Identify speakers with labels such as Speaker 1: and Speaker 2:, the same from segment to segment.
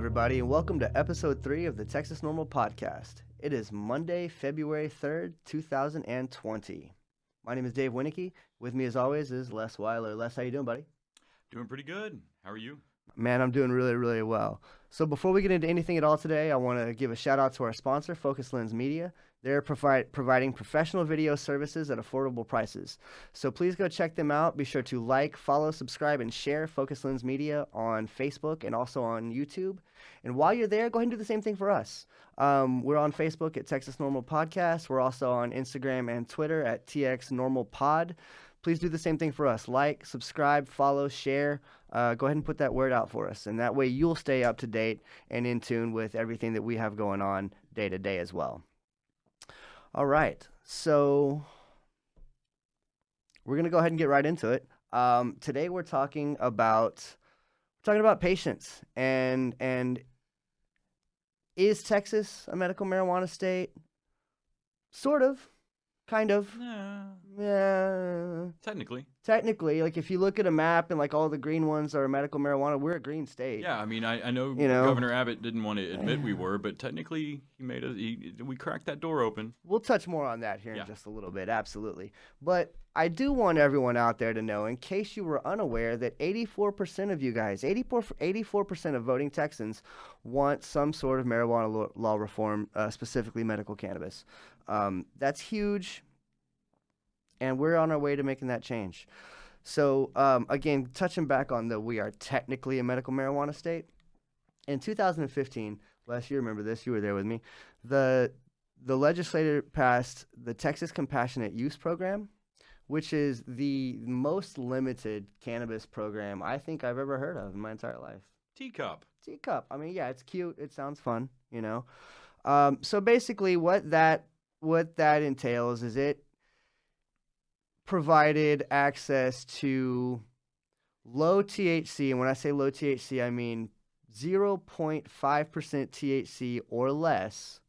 Speaker 1: everybody, and welcome to episode 3 of the Texas NORML podcast. It is Monday, February 3rd, 2020. My name is Dave Wienecke. With me, as always, is Les Weiler. Les, how you doing, buddy?
Speaker 2: Doing pretty good. How are you?
Speaker 1: Man, I'm doing really, really well. So before we get into anything at all today, I want to give a shout out to our sponsor, Focus Lens Media. They're providing professional video services at affordable prices. So please go check them out. Be sure to like, follow, subscribe, and share Focus Lens Media on Facebook and also on YouTube. And while you're there, go ahead and do the same thing for us. We're on Facebook at Texas NORML Podcast. We're also on Instagram and Twitter at TXN Pod. Please do the same thing for us. Like, subscribe, follow, share. Go ahead and put that word out for us. And that way you'll stay up to date and in tune with everything that we have going on day to day as well. All right. So we're going to go ahead and get right into it. Today we're talking about patients and is Texas a medical marijuana state? Sort of. Kind of. Yeah. Technically, like if you look at a map and like all the green ones are medical marijuana, we're a green state.
Speaker 2: Yeah, I mean, I know, Governor Abbott didn't want to admit we were, but technically we cracked that door open.
Speaker 1: We'll touch more on that here in just a little bit, absolutely. But I do want everyone out there to know, in case you were unaware, that 84% of you guys, 84% of voting Texans want some sort of marijuana law reform, specifically medical cannabis. That's huge, and we're on our way to making that change. So, again, touching back on we are technically a medical marijuana state. In 2015, Les, you remember this, you were there with me, the legislature passed the Texas Compassionate Use Program, which is the most limited cannabis program I think I've ever heard of in my entire life.
Speaker 2: Teacup.
Speaker 1: I mean, yeah, it's cute. It sounds fun, you know. So basically what that entails is it provided access to low THC, and when I say low THC, I mean 0.5% THC or less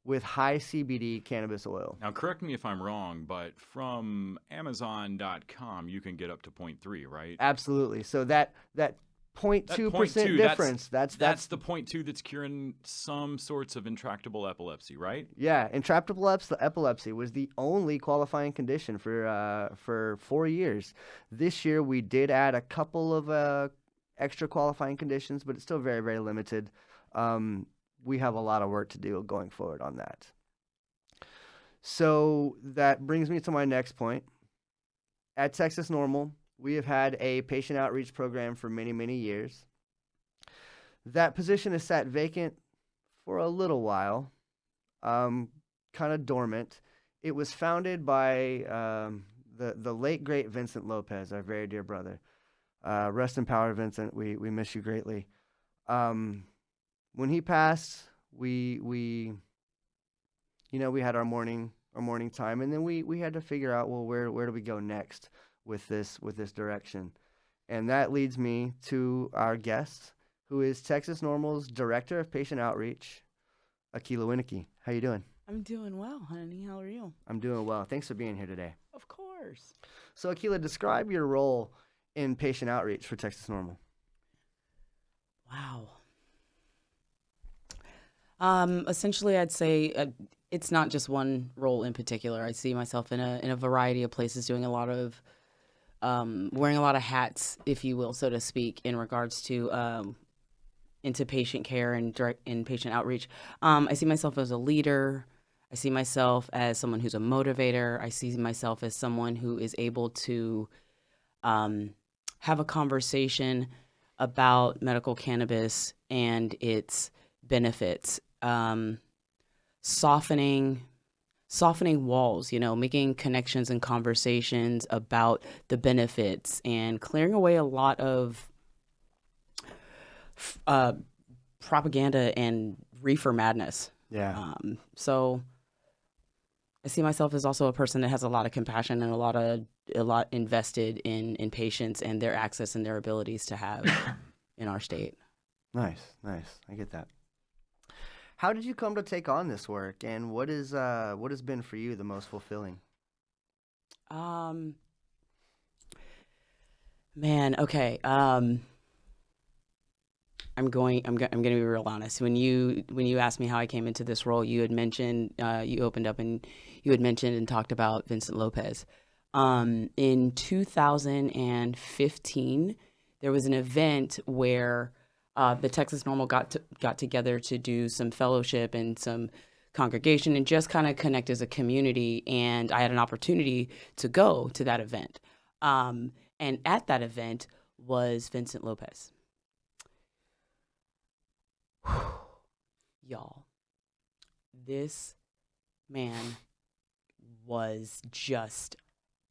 Speaker 1: with high CBD cannabis oil.
Speaker 2: Now, correct me if I'm wrong, but from Amazon.com, you can get up to 0.3, right?
Speaker 1: Absolutely. So that 0.2% difference. That's
Speaker 2: the 0.2 that's curing some sorts of intractable epilepsy, right?
Speaker 1: Yeah, intractable epilepsy was the only qualifying condition for 4 years. This year we did add a couple of extra qualifying conditions, but it's still very, very limited. We have a lot of work to do going forward on that. So that brings me to my next point. At Texas NORML, we have had a patient outreach program for many, many years. That position has sat vacant for a little while, kind of dormant. It was founded by the late, great Vincent Lopez, our very dear brother. Rest in power, Vincent. We miss you greatly. When he passed, we had our morning time, and then we had to figure out, well, where do we go next with this direction? And that leads me to our guest, who is Texas NORML's Director of Patient Outreach, Akila Wienecke. How you doing?
Speaker 3: I'm doing well, honey. How are you?
Speaker 1: I'm doing well. Thanks for being here today.
Speaker 3: Of course.
Speaker 1: So, Akila, describe your role in patient outreach for Texas NORML.
Speaker 3: Wow. Essentially, I'd say it's not just one role in particular. I see myself in a variety of places doing a lot of wearing a lot of hats, if you will, so to speak, in regards to into patient care and in patient outreach. I see myself as a leader. I see myself as someone who's a motivator. I see myself as someone who is able to have a conversation about medical cannabis and its benefits. Softening walls, making connections and conversations about the benefits and clearing away a lot of propaganda and reefer madness.
Speaker 1: Yeah.
Speaker 3: So I see myself as also a person that has a lot of compassion and a lot invested in patients and their access and their abilities to have in our state.
Speaker 1: Nice. I get that. How did you come to take on this work, and what has been for you the most fulfilling?
Speaker 3: Man, okay. I'm going to be real honest. When you asked me how I came into this role, you had mentioned you opened up and you had mentioned and talked about Vincent Lopez. In 2015, there was an event where the Texas NORML got together to do some fellowship and some congregation and just kind of connect as a community. And I had an opportunity to go to that event. And at that event was Vincent Lopez. Y'all, this man was just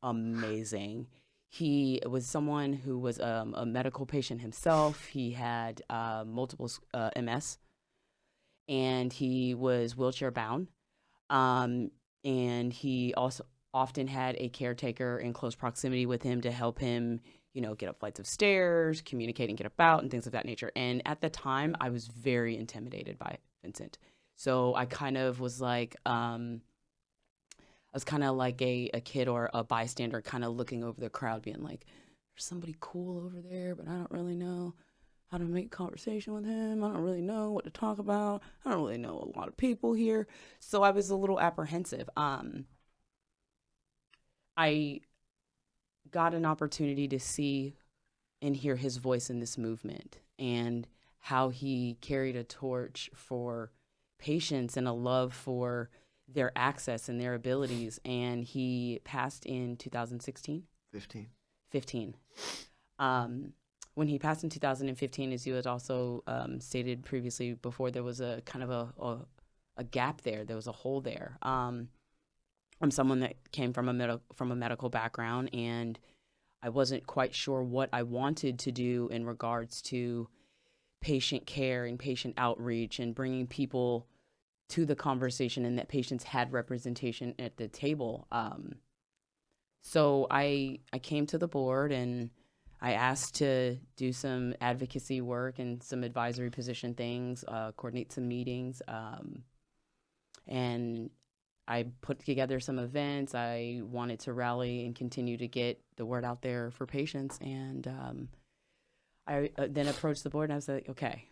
Speaker 3: amazing. He was someone who was a medical patient himself. He had multiple MS, and he was wheelchair bound. And he also often had a caretaker in close proximity with him to help him, get up flights of stairs, communicate and get about, and things of that nature. And at the time, I was very intimidated by Vincent. So I kind of was like, I was kind of like a kid or a bystander kind of looking over the crowd being like, there's somebody cool over there, but I don't really know how to make conversation with him. I don't really know what to talk about. I don't really know a lot of people here. So I was a little apprehensive. I got an opportunity to see and hear his voice in this movement and how he carried a torch for patients and a love for their access and their abilities. And he passed in 2016? 15. When he passed in 2015, as you had also stated previously before, there was a kind of a gap there. There was a hole there. I'm someone that came from a medical background, and I wasn't quite sure what I wanted to do in regards to patient care and patient outreach and bringing people to the conversation, and that patients had representation at the table. So I came to the board and I asked to do some advocacy work and some advisory position things, coordinate some meetings, and I put together some events. I wanted to rally and continue to get the word out there for patients. And I then approached the board and I was like, okay,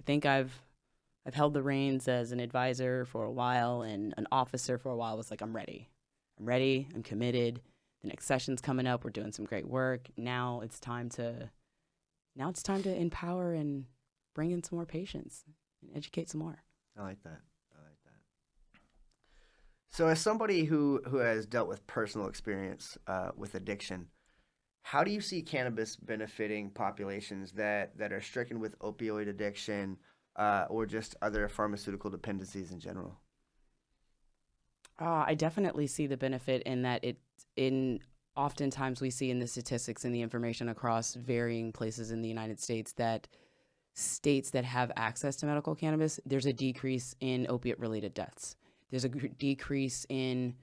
Speaker 3: I think I've held the reins as an advisor for a while and an officer for a while. I was like, I'm ready. I'm committed. The next session's coming up. We're doing some great work. Now it's time to empower and bring in some more patients and educate some more.
Speaker 1: I like that. So as somebody who has dealt with personal experience with addiction, how do you see cannabis benefiting populations that are stricken with opioid addiction or just other pharmaceutical dependencies in general?
Speaker 3: I definitely see the benefit in that oftentimes we see in the statistics and the information across varying places in the United States that states that have access to medical cannabis, there's a decrease in opiate-related deaths. There's a decrease in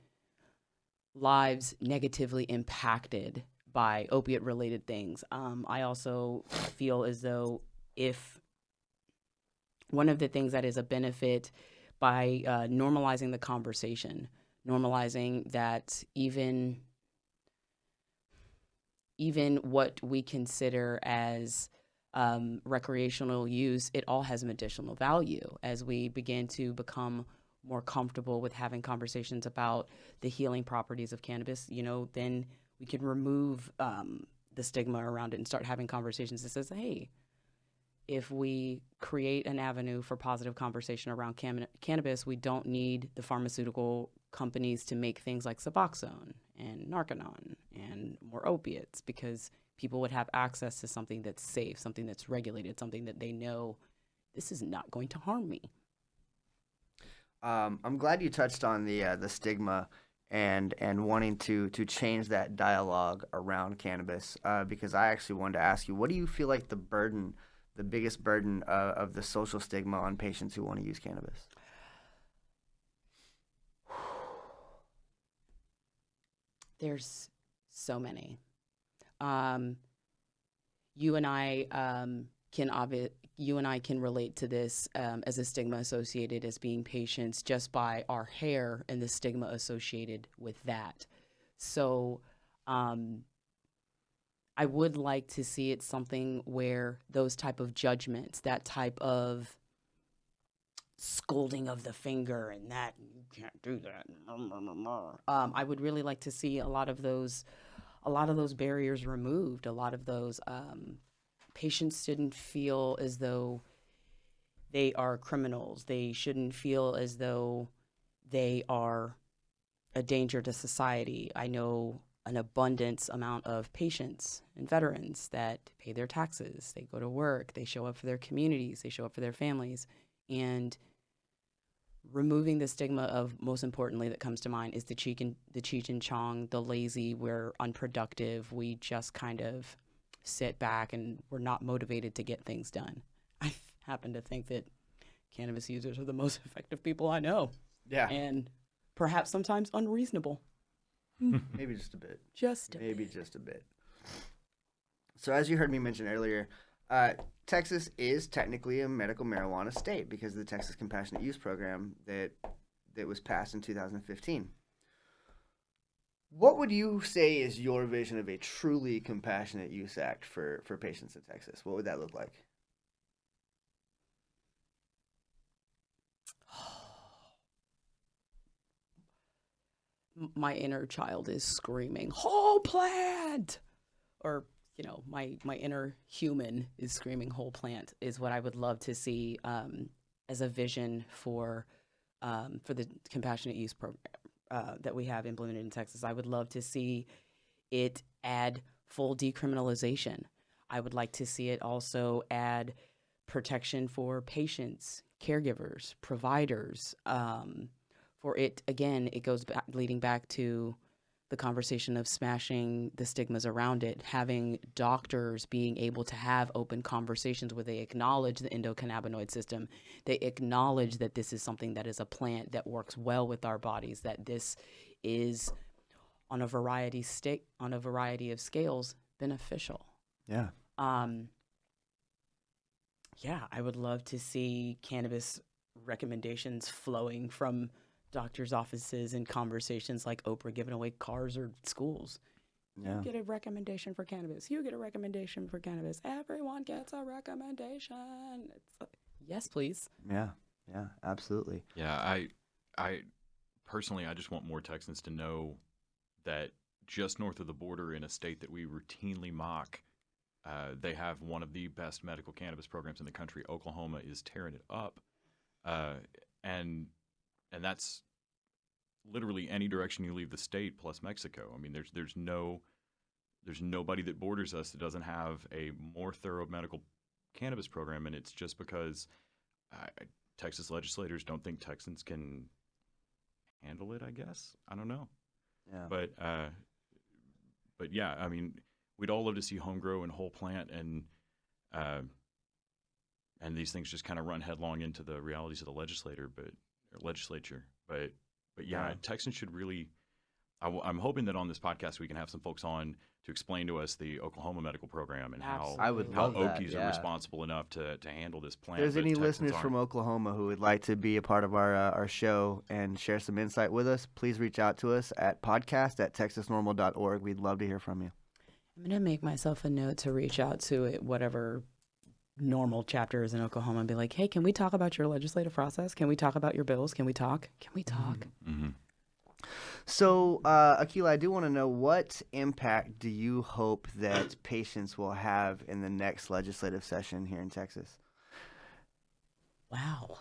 Speaker 3: lives negatively impacted by opiate-related things. I also feel as though if one of the things that is a benefit by normalizing the conversation, normalizing that even what we consider as recreational use, it all has medicinal value. As we begin to become more comfortable with having conversations about the healing properties of cannabis, then we can remove the stigma around it and start having conversations that says, hey, if we create an avenue for positive conversation around cannabis, we don't need the pharmaceutical companies to make things like Suboxone and Narconon and more opiates, because people would have access to something that's safe, something that's regulated, something that they know this is not going to harm me.
Speaker 1: I'm glad you touched on the stigma and wanting to change that dialogue around cannabis, because I actually wanted to ask you, what do you feel like the biggest burden of the social stigma on patients who want to use cannabis?
Speaker 3: There's so many. You and I can relate to this as a stigma associated as being patients just by our hair and the stigma associated with that. So I I would like to see it something where those type of judgments, that type of scolding of the finger and that you can't do that. I would really like to see a lot of those barriers removed. A lot of those patients shouldn't feel as though they are criminals. They shouldn't feel as though they are a danger to society. I know an abundance amount of patients and veterans that pay their taxes. They go to work. They show up for their communities. They show up for their families. And removing the stigma of, most importantly, that comes to mind is the Cheech and Chong, the lazy, we're unproductive. We just kind of sit back and we're not motivated to get things done. I happen to think that cannabis users are the most effective people I know.
Speaker 1: Yeah.
Speaker 3: And perhaps sometimes unreasonable.
Speaker 1: Maybe just a bit.
Speaker 3: Just
Speaker 1: a bit. So as you heard me mention earlier, Texas is technically a medical marijuana state because of the Texas Compassionate Use Program that was passed in 2015. What would you say is your vision of a truly compassionate use act for patients in Texas? What would that look like?
Speaker 3: My inner child is screaming, whole plant! Or, you know, my inner human is screaming whole plant is what I would love to see as a vision for the compassionate use program that we have implemented in Texas. I would love to see it add full decriminalization. I would like to see it also add protection for patients, caregivers, providers. For it, again, it goes back, leading back to the conversation of smashing the stigmas around it, having doctors being able to have open conversations where they acknowledge the endocannabinoid system. They acknowledge that this is something that is a plant that works well with our bodies, that this is on a variety of scales beneficial.
Speaker 1: Yeah.
Speaker 3: Yeah, I would love to see cannabis recommendations flowing from doctors' offices and conversations like Oprah giving away cars or schools.
Speaker 1: Yeah.
Speaker 3: You get a recommendation for cannabis. You get a recommendation for cannabis. Everyone gets a recommendation. Yes, please.
Speaker 1: Yeah, absolutely.
Speaker 2: Yeah, I personally, I just want more Texans to know that just north of the border in a state that we routinely mock, they have one of the best medical cannabis programs in the country. Oklahoma is tearing it up. And that's literally any direction you leave the state plus Mexico. I mean, there's nobody that borders us that doesn't have a more thorough medical cannabis program, and it's just because Texas legislators don't think Texans can handle it, I guess. I don't know.
Speaker 1: Yeah.
Speaker 2: But yeah, I mean, we'd all love to see home grow and whole plant and these things just kind of run headlong into the realities of the legislature. But yeah, Texans should really. I'm hoping that on this podcast we can have some folks on to explain to us the Oklahoma medical program and how Okies are responsible enough to handle this plant.
Speaker 1: If there's any listeners from Oklahoma who would like to be a part of our show and share some insight with us, please reach out to us at podcast@texasnormal.org. We'd love to hear from you.
Speaker 3: I'm going to make myself a note to reach out to whatever NORML chapter is in Oklahoma and be like, hey, can we talk about your legislative process? Can we talk about your bills? Can we talk?
Speaker 2: Mm-hmm.
Speaker 1: So, Akila, I do want to know, what impact do you hope that patients will have in the next legislative session here in Texas?
Speaker 3: Wow.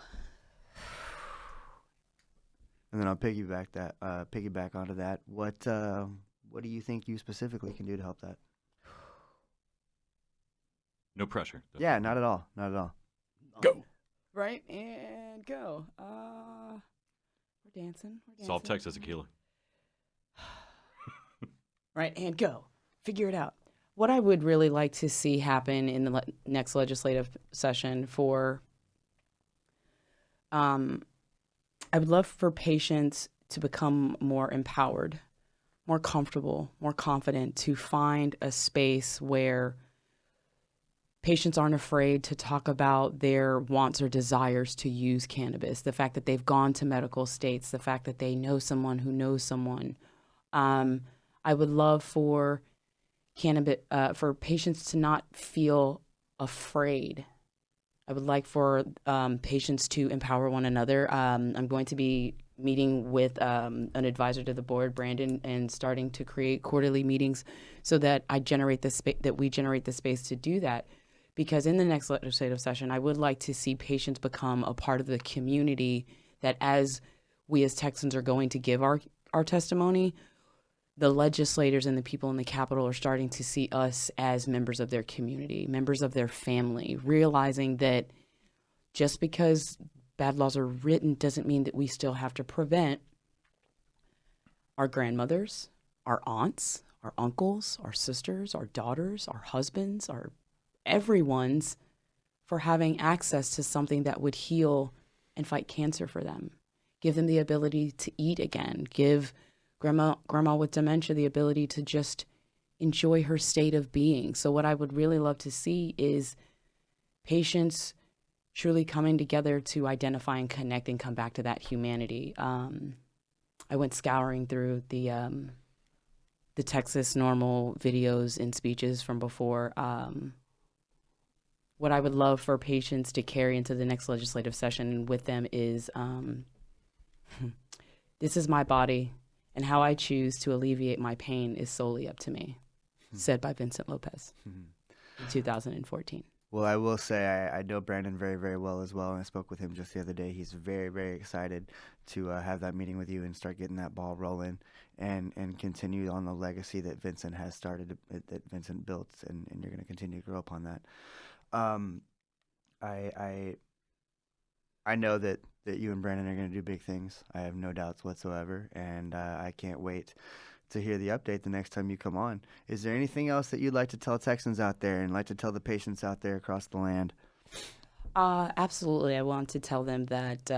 Speaker 1: And then I'll piggyback onto that. What do you think you specifically can do to help that?
Speaker 2: No pressure.
Speaker 1: Yeah, not at all. Not at all.
Speaker 2: Go.
Speaker 3: Right, and go. We're dancing.
Speaker 2: Solve Texas, Akila.
Speaker 3: Right, and go. Figure it out. What I would really like to see happen in the next legislative session I would love for patients to become more empowered, more comfortable, more confident, to find a space where patients aren't afraid to talk about their wants or desires to use cannabis, the fact that they've gone to medical states, the fact that they know someone who knows someone. I would love for for patients to not feel afraid. I would like for patients to empower one another. I'm going to be meeting with an advisor to the board, Brandon, and starting to create quarterly meetings so that we generate the space to do that. Because in the next legislative session, I would like to see patients become a part of the community, that as we as Texans are going to give our testimony, the legislators and the people in the Capitol are starting to see us as members of their community, members of their family, realizing that just because bad laws are written doesn't mean that we still have to prevent our grandmothers, our aunts, our uncles, our sisters, our daughters, our husbands, our everyone's for having access to something that would heal and fight cancer for them. Give them the ability to eat again. Give grandma with dementia the ability to just enjoy her state of being. So what I would really love to see is patients truly coming together to identify and connect and come back to that humanity. I went scouring through the Texas NORML videos and speeches from before. What I would love for patients to carry into the next legislative session with them is, this is my body, and how I choose to alleviate my pain is solely up to me, said by Vincent Lopez in 2014.
Speaker 1: Well, I will say I know Brandon very, very well as well, and I spoke with him just the other day. He's very, very excited to have that meeting with you and start getting that ball rolling and continue on the legacy that Vincent has started, that Vincent built, and you're going to continue to grow upon that. I know that you and Brandon are going to do big things. I have no doubts whatsoever, and I can't wait to hear the update the next time you come on. Is there anything else that you'd like to tell Texans out there and like to tell the patients out there across the land?
Speaker 3: Absolutely. I want to tell them that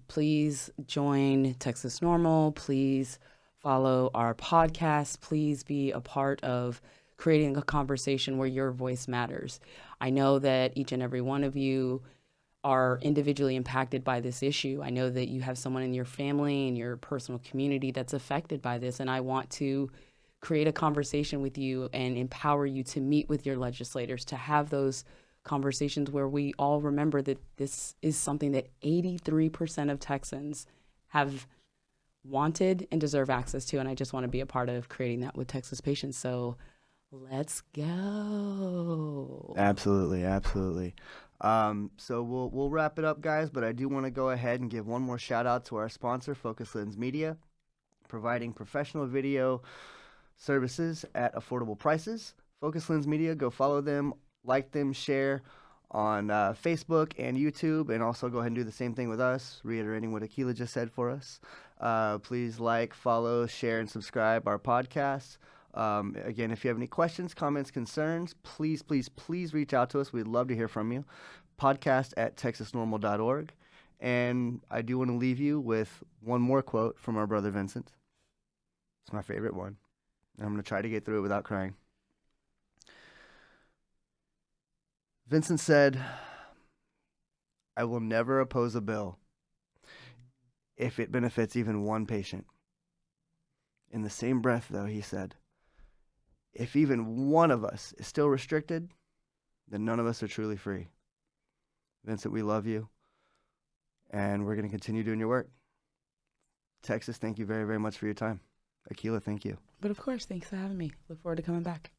Speaker 3: please join Texas NORML. Please follow our podcast. Please be a part of creating a conversation where your voice matters. I know that each and every one of you are individually impacted by this issue. I know that you have someone in your family and your personal community that's affected by this, and I want to create a conversation with you and empower you to meet with your legislators, to have those conversations where we all remember that this is something that 83% of Texans have wanted and deserve access to, and I just want to be a part of creating that with Texas patients. So let's go.
Speaker 1: Absolutely, absolutely. So we'll wrap it up, guys, but I do want to go ahead and give one more shout out to our sponsor, Focus Lens Media, providing professional video services at affordable prices. Focus Lens Media, go follow them, like them, share on Facebook and YouTube, and also go ahead and do the same thing with us, reiterating what Akila just said for us. Please like, follow, share, and subscribe our podcast. Again, if you have any questions, comments, concerns, please reach out to us. We'd love to hear from you. podcast@texasnormal.org. And I do want to leave you with one more quote from our brother Vincent. It's my favorite one. I'm going to try to get through it without crying. Vincent said, "I will never oppose a bill if it benefits even one patient." In the same breath, though, he said, if even one of us is still restricted, then none of us are truly free. Vincent, we love you, and we're going to continue doing your work. Texas, thank you very, very much for your time. Akila, thank you.
Speaker 3: But of course, thanks for having me. Look forward to coming back.